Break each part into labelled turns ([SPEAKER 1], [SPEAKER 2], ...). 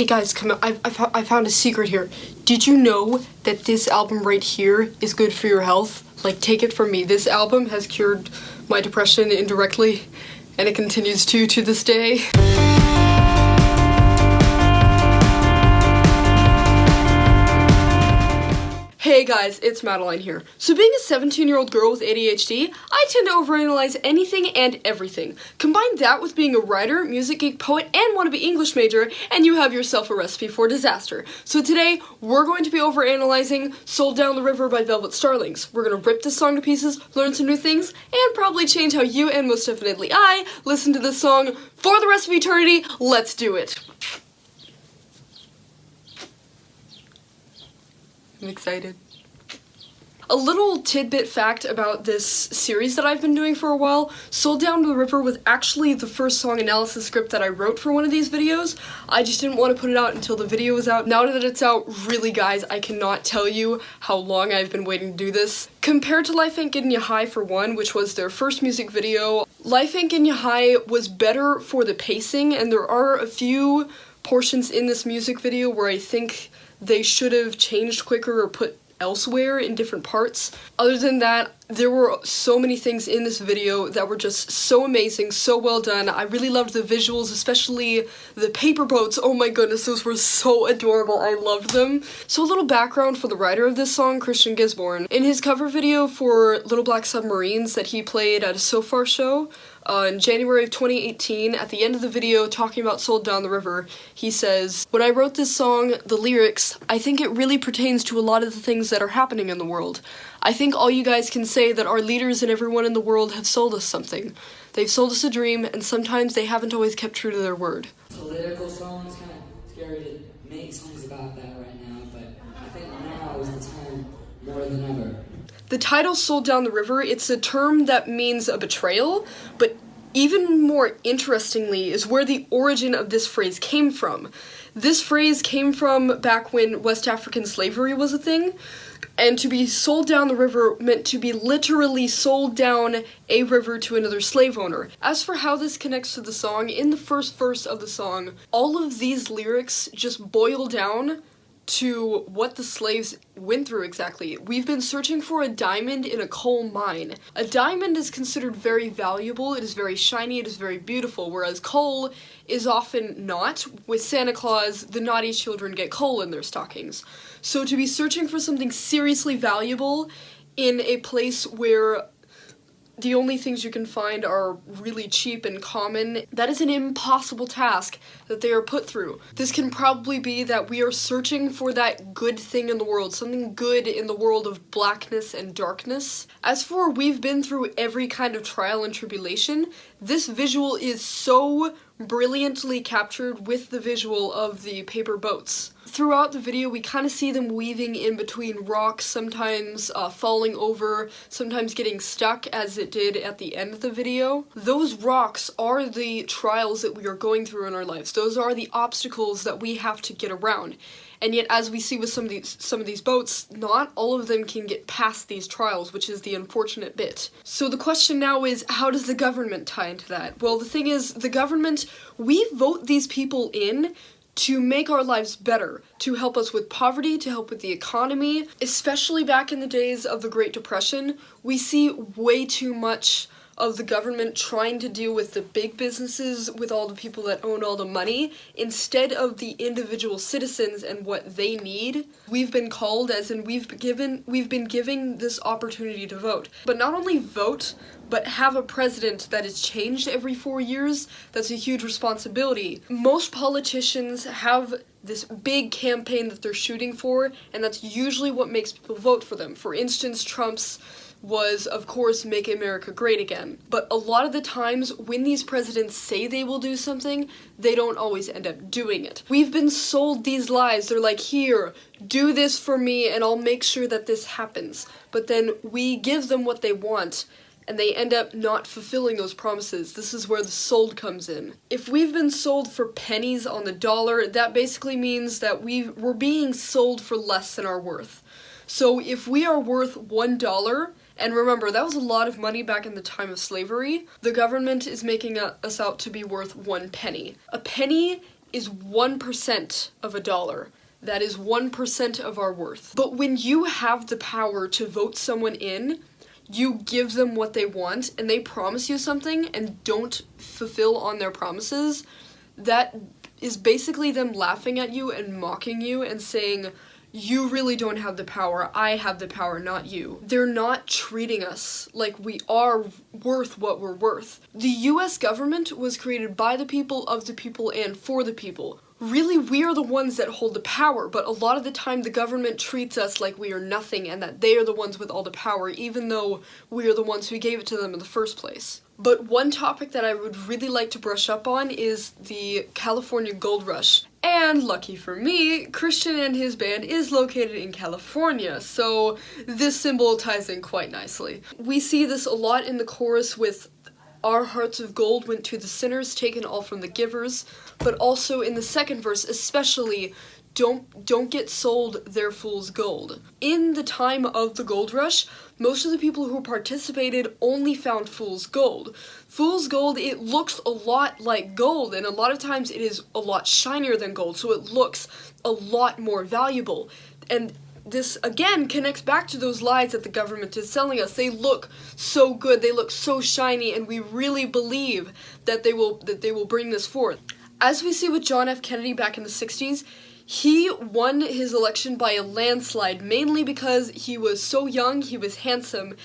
[SPEAKER 1] Hey guys, come on, I found a secret here. Did you know that this album right here is good for your health? Like, take it from me, this album has cured my depression indirectly, and it continues to this day. Hey guys, it's Madeline here. So being a 17-year-old girl with ADHD, I tend to overanalyze anything and everything. Combine that with being a writer, music geek, poet, and wannabe English major, and you have yourself a recipe for disaster. So today, we're going to be overanalyzing Sold Down the River by Velvet Starlings. We're gonna rip this song to pieces, learn some new things, and probably change how you, and most definitely I, listen to this song for the rest of eternity. Let's do it. I'm excited. A little tidbit fact about this series that I've been doing for a while, Sold Down the River was actually the first song analysis script that I wrote for one of these videos. I just didn't want to put it out until the video was out. Now that it's out, really guys, I cannot tell you how long I've been waiting to do this. Compared to Life Ain't Getting You High for one, which was their first music video, Life Ain't Getting You High was better for the pacing, and there are a few portions in this music video where I think they should have changed quicker or put elsewhere in different parts. Other than that, there were so many things in this video that were just so amazing, so well done. I really loved the visuals, especially the paper boats. Oh my goodness, those were so adorable. I loved them. So a little background for the writer of this song, Christian Gisborne. In his cover video for Little Black Submarines that he played at a So Far show, in January of 2018, at the end of the video talking about Sold Down the River, he says, "When I wrote this song, the lyrics, I think it really pertains to a lot of the things that are happening in the world. I think all you guys can say that our leaders and everyone in the world have sold us something. They've sold us a dream, and sometimes they haven't always kept true to their word."
[SPEAKER 2] Political songs, kind of scary to make songs about that right now, but I think now is the time more than ever.
[SPEAKER 1] The title Sold Down the River, it's a term that means a betrayal, but even more interestingly is where the origin of this phrase came from. This phrase came from back when West African slavery was a thing, and to be sold down the river meant to be literally sold down a river to another slave owner. As for how this connects to the song, in the first verse of the song, all of these lyrics just boil down to what the slaves went through exactly. We've been searching for a diamond in a coal mine. A diamond is considered very valuable, it is very shiny, it is very beautiful, whereas coal is often not. With Santa Claus, the naughty children get coal in their stockings. So to be searching for something seriously valuable in a place where the only things you can find are really cheap and common, that is an impossible task that they are put through. This can probably be that we are searching for that good thing in the world, something good in the world of blackness and darkness. As for we've been through every kind of trial and tribulation, this visual is so brilliantly captured with the visual of the paper boats. Throughout the video, we kind of see them weaving in between rocks, sometimes falling over, sometimes getting stuck, as it did at the end of the video. Those rocks are the trials that we are going through in our lives. Those are the obstacles that we have to get around. And yet, as we see with some of these boats, not all of them can get past these trials, which is the unfortunate bit. So the question now is, how does the government tie into that? Well, the thing is, the government, we vote these people in to make our lives better, to help us with poverty, to help with the economy. Especially back in the days of the Great Depression, we see way too much of the government trying to deal with the big businesses, with all the people that own all the money, instead of the individual citizens and what they need. We've been called, as in we've been giving this opportunity to vote. But not only vote, but have a president that is changed every 4 years. That's a huge responsibility. Most politicians have this big campaign that they're shooting for, and that's usually what makes people vote for them. For instance, Trump's was, of course, Make America Great Again. But a lot of the times, when these presidents say they will do something, they don't always end up doing it. We've been sold these lies. They're like, here, do this for me and I'll make sure that this happens. But then we give them what they want, and they end up not fulfilling those promises. This is where the sold comes in. If we've been sold for pennies on the dollar, that basically means that we're being sold for less than our worth. So if we are worth $1, and remember, that was a lot of money back in the time of slavery, the government is making us out to be worth 1 penny. A penny is 1% of a dollar. That is 1% of our worth. But when you have the power to vote someone in, you give them what they want, and they promise you something and don't fulfill on their promises, that is basically them laughing at you and mocking you and saying, you really don't have the power, I have the power, not you. They're not treating us like we are worth what we're worth. The US government was created by the people, of the people, and for the people. Really, we are the ones that hold the power, but a lot of the time the government treats us like we are nothing and that they are the ones with all the power, even though we are the ones who gave it to them in the first place. But one topic that I would really like to brush up on is the California Gold Rush. And lucky for me, Christian and his band is located in California, so this symbol ties in quite nicely. We see this a lot in the chorus with "Our hearts of gold went to the sinners, taken all from the givers," but also in the second verse, especially, don't get sold their fool's gold. In the time of the gold rush, most of the people who participated only found fool's gold. Fool's gold, it looks a lot like gold, and a lot of times it is a lot shinier than gold, so it looks a lot more valuable. And this, again, connects back to those lies that the government is selling us. They look so good, they look so shiny, and we really believe that they will bring this forth. As we see with John F. Kennedy back in the 60s, he won his election by a landslide, mainly because he was so young, he was handsome,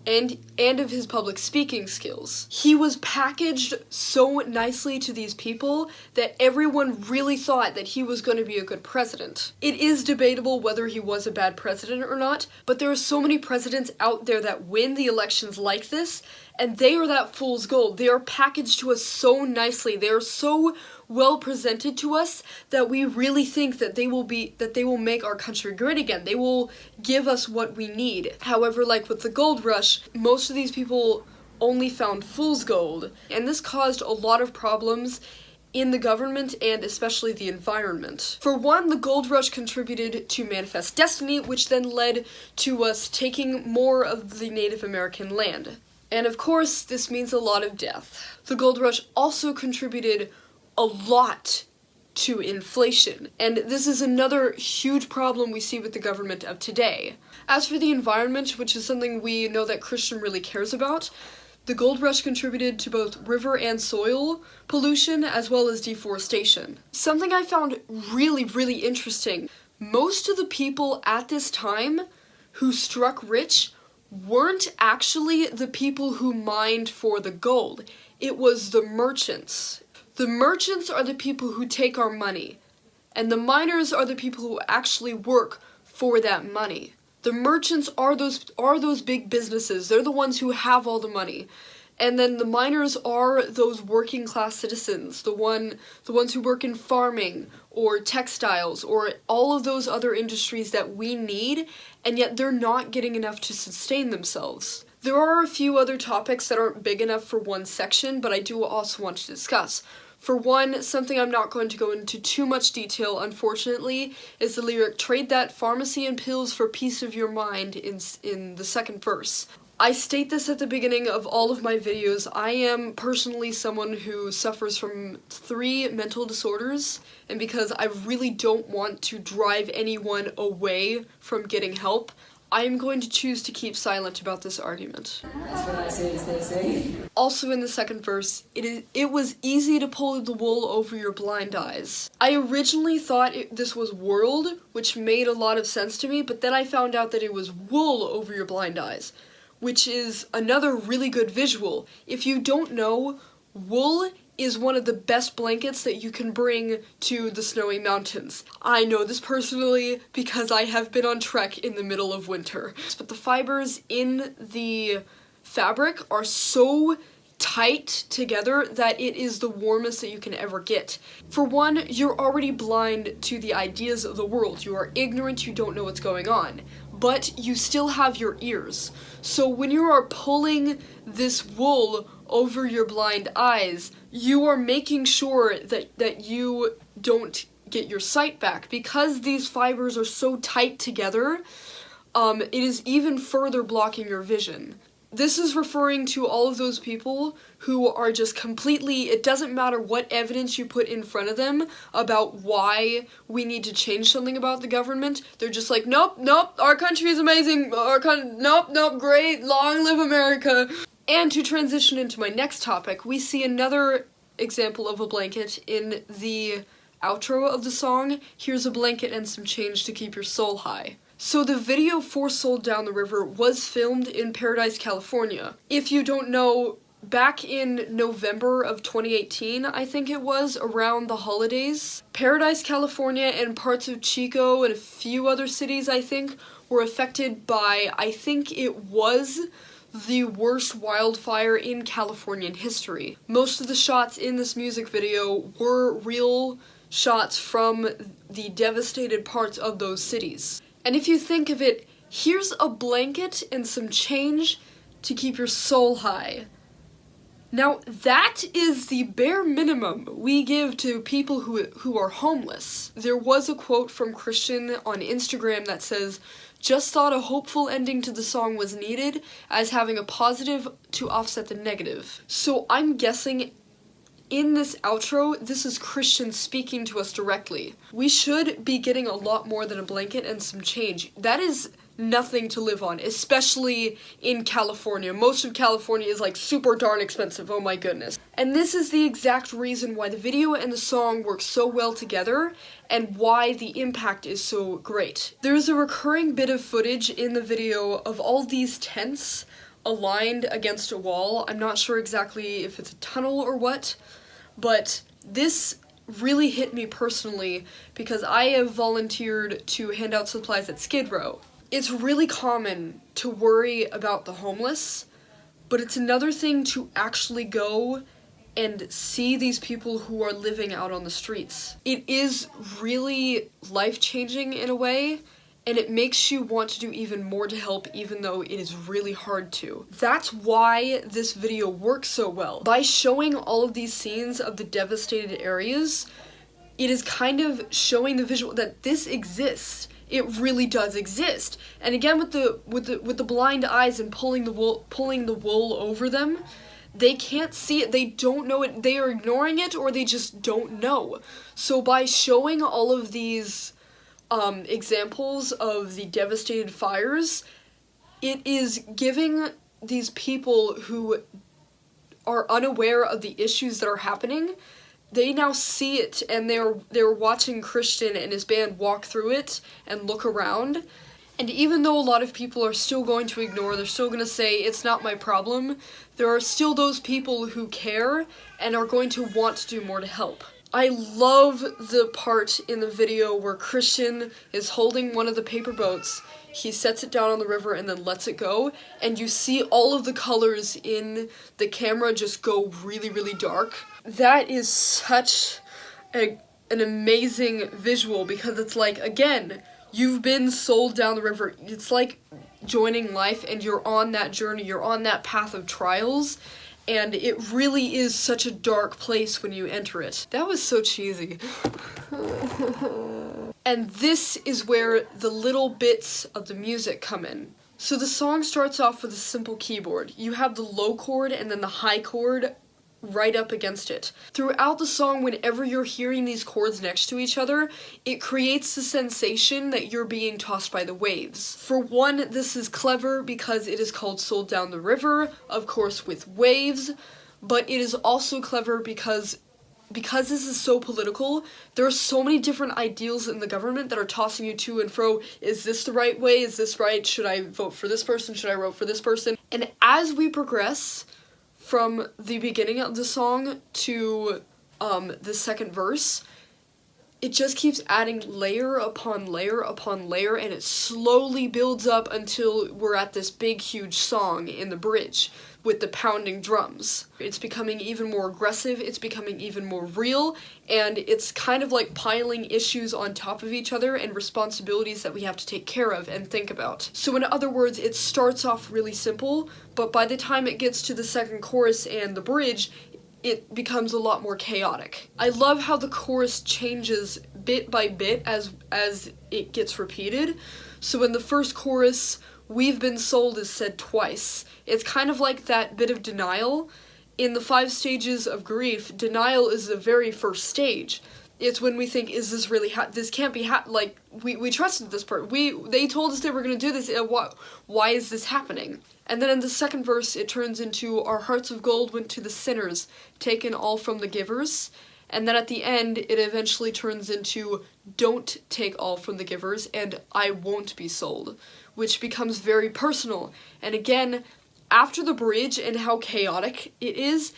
[SPEAKER 1] and of his public speaking skills. He was packaged so nicely to these people that everyone really thought that he was going to be a good president. It is debatable whether he was a bad president or not, but there are so many presidents out there that win the elections like this, and they are that fool's gold. They are packaged to us so nicely. They are so well presented to us that we really think that they will make our country great again. They will give us what we need. However, like with the gold rush, most of these people only found fool's gold, and this caused a lot of problems in the government and especially the environment. For one, the gold rush contributed to Manifest Destiny, which then led to us taking more of the Native American land. And of course, this means a lot of death. The gold rush also contributed a lot to inflation, and this is another huge problem we see with the government of today. As for the environment, which is something we know that Christian really cares about, the gold rush contributed to both river and soil pollution as well as deforestation. Something I found really, really interesting, most of the people at this time who struck rich weren't actually the people who mined for the gold. It was the merchants. The merchants are the people who take our money, and the miners are the people who actually work for that money. The merchants are those big businesses. They're the ones who have all the money. And then the miners are those working class citizens, the ones who work in farming or textiles or all of those other industries that we need, and yet they're not getting enough to sustain themselves. There are a few other topics that aren't big enough for one section, but I do also want to discuss. For one, something I'm not going to go into too much detail, unfortunately, is the lyric, "Trade that pharmacy and pills for peace of your mind," in the second verse. I state this at the beginning of all of my videos. I am personally someone who suffers from 3 mental disorders, and because I really don't want to drive anyone away from getting help, I am going to choose to keep silent about this argument.
[SPEAKER 2] That's what I say to stay safe.
[SPEAKER 1] Also in the second verse, it was easy to pull the wool over your blind eyes. I originally thought this was world, which made a lot of sense to me, but then I found out that it was wool over your blind eyes, which is another really good visual. If you don't know, wool is one of the best blankets that you can bring to the snowy mountains. I know this personally because I have been on trek in the middle of winter. But the fibers in the fabric are so tight together that it is the warmest that you can ever get. For one, you're already blind to the ideas of the world. You are ignorant, you don't know what's going on. But you still have your ears. So when you are pulling this wool over your blind eyes, you are making sure that you don't get your sight back. Because these fibers are so tight together, it is even further blocking your vision. this is referring to all of those people who are just completely, it doesn't matter what evidence you put in front of them about why we need to change something about the government. They're just like, nope, our country is amazing, nope, great, long live America. And to transition into my next topic, we see another example of a blanket in the outro of the song. Here's a blanket and some change to keep your soul high. So the video for Soul Down the River was filmed in Paradise, California. If you don't know, back in November of 2018, I think it was, around the holidays, Paradise, California and parts of Chico and a few other cities, I think, were affected by, I think it was the worst wildfire in Californian history. Most of the shots in this music video were real shots from the devastated parts of those cities. And if you think of it, here's a blanket and some change to keep your soul high. Now, that is the bare minimum we give to people who are homeless. There was a quote from Christian on Instagram that says, "Just thought a hopeful ending to the song was needed, as having a positive to offset the negative." So I'm guessing in this outro, this is Christian speaking to us directly. We should be getting a lot more than a blanket and some change. That is nothing to live on, especially in California. Most of California is like super darn expensive, oh my goodness. And this is the exact reason why the video and the song work so well together and why the impact is so great. There's a recurring bit of footage in the video of all these tents aligned against a wall. I'm not sure exactly if it's a tunnel or what, but this really hit me personally because I have volunteered to hand out supplies at Skid Row. It's really common to worry about the homeless, but it's another thing to actually go and see these people who are living out on the streets. It is really life-changing in a way, and it makes you want to do even more to help, even though it is really hard to. That's why this video works so well. By showing all of these scenes of the devastated areas, it is kind of showing the visual that this exists. It really does exist. And again, with the blind eyes and pulling the wool over them, they can't see it, they don't know it, they are ignoring it, or they just don't know. So by showing all of these examples of the devastated fires, it is giving these people who are unaware of the issues that are happening, they now see it, and they're watching Christian and his band walk through it and look around. And even though a lot of people are still going to ignore, they're still going to say, it's not my problem, there are still those people who care and are going to want to do more to help. I love the part in the video where Christian is holding one of the paper boats, he sets it down on the river and then lets it go, and you see all of the colors in the camera just go really, really dark. That is such an amazing visual, because it's like, again, you've been sold down the river. It's like joining life, and you're on that journey, you're on that path of trials, and it really is such a dark place when you enter it. That was so cheesy. And this is where the little bits of the music come in. So the song starts off with a simple keyboard. You have the low chord and then the high chord right up against it. Throughout the song, whenever you're hearing these chords next to each other, it creates the sensation that you're being tossed by the waves. For one, this is clever because it is called Soul Down the River, of course with waves, but it is also clever because this is so political, there are so many different ideals in the government that are tossing you to and fro. Is this the right way? Is this right? Should I vote for this person? Should I vote for this person? And as we progress from the beginning of the song to the second verse, it just keeps adding layer upon layer upon layer, and it slowly builds up until we're at this big, huge song in the bridge with the pounding drums. It's becoming even more aggressive, it's becoming even more real, and it's kind of like piling issues on top of each other and responsibilities that we have to take care of and think about. So in other words, it starts off really simple, but by the time it gets to the second chorus and the bridge, it becomes a lot more chaotic. I love how the chorus changes bit by bit as it gets repeated. So in the first chorus, we've been sold is said twice. It's kind of like that bit of denial. In the 5 stages of grief, denial is the very first stage. It's when we think, is this really this can't be like, we trusted this part. They told us they were going to do this, why is this happening? And then in the second verse, it turns into, our hearts of gold went to the sinners, taken all from the givers. And then at the end, it eventually turns into, don't take all from the givers, and I won't be sold, which becomes very personal. And again, after the bridge and how chaotic it is,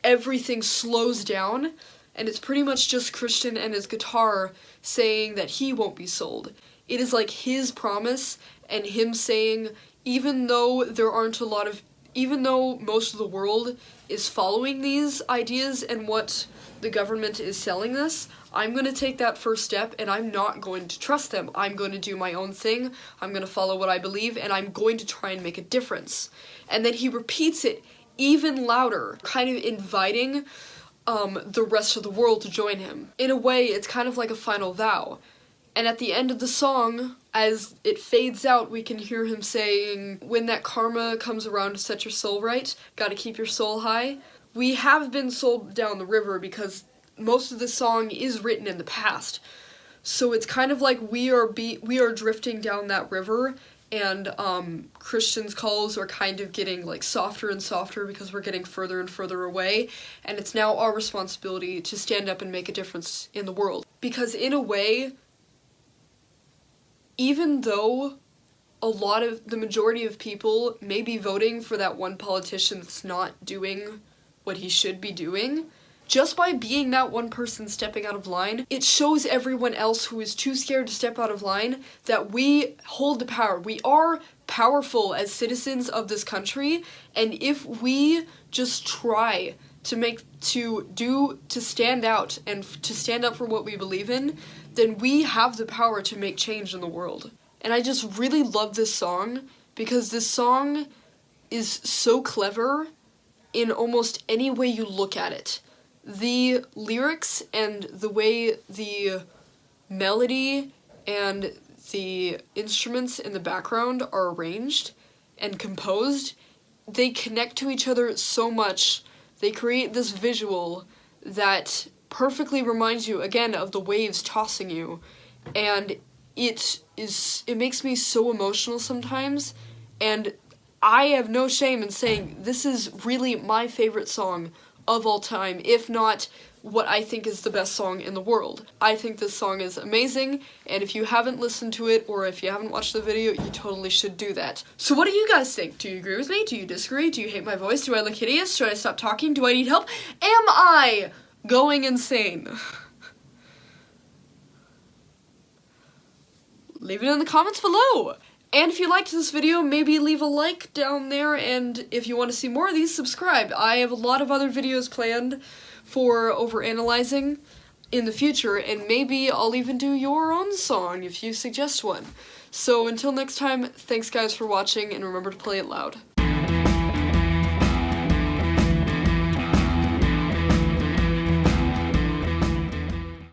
[SPEAKER 1] everything slows down, and it's pretty much just Christian and his guitar saying that he won't be sold. It is like his promise, and him saying, even though most of the world is following these ideas and what the government is selling this, I'm going to take that first step, and I'm not going to trust them. I'm going to do my own thing, I'm going to follow what I believe, and I'm going to try and make a difference. And then he repeats it even louder, kind of inviting the rest of the world to join him. In a way, it's kind of like a final vow. And at the end of the song, as it fades out, we can hear him saying, when that karma comes around to set your soul right, gotta keep your soul high. We have been sold down the river because most of the song is written in the past. So it's kind of like we are drifting down that river, and Christians' calls are kind of getting like softer and softer because we're getting further and further away, and it's now our responsibility to stand up and make a difference in the world. Because in a way, even though the majority of people may be voting for that one politician that's not doing what he should be doing, just by being that one person stepping out of line, it shows everyone else who is too scared to step out of line that we hold the power. We are powerful as citizens of this country, and if we just try to stand out and to stand up for what we believe in, then we have the power to make change in the world. And I just really love this song because this song is so clever in almost any way you look at it. The lyrics and the way the melody and the instruments in the background are arranged and composed, they connect to each other so much. They create this visual that perfectly reminds you, again, of the waves tossing you. And it makes me so emotional sometimes, and I have no shame in saying this is really my favorite song of all time, if not what I think is the best song in the world. I think this song is amazing, and if you haven't listened to it, or if you haven't watched the video, you totally should do that. So what do you guys think? Do you agree with me? Do you disagree? Do you hate my voice? Do I look hideous? Should I stop talking? Do I need help? Am I going insane? Leave it in the comments below! And if you liked this video, maybe leave a like down there, and if you want to see more of these, subscribe. I have a lot of other videos planned for Overanalyzing in the future, and maybe I'll even do your own song if you suggest one. So until next time, thanks guys for watching, and remember to play it loud.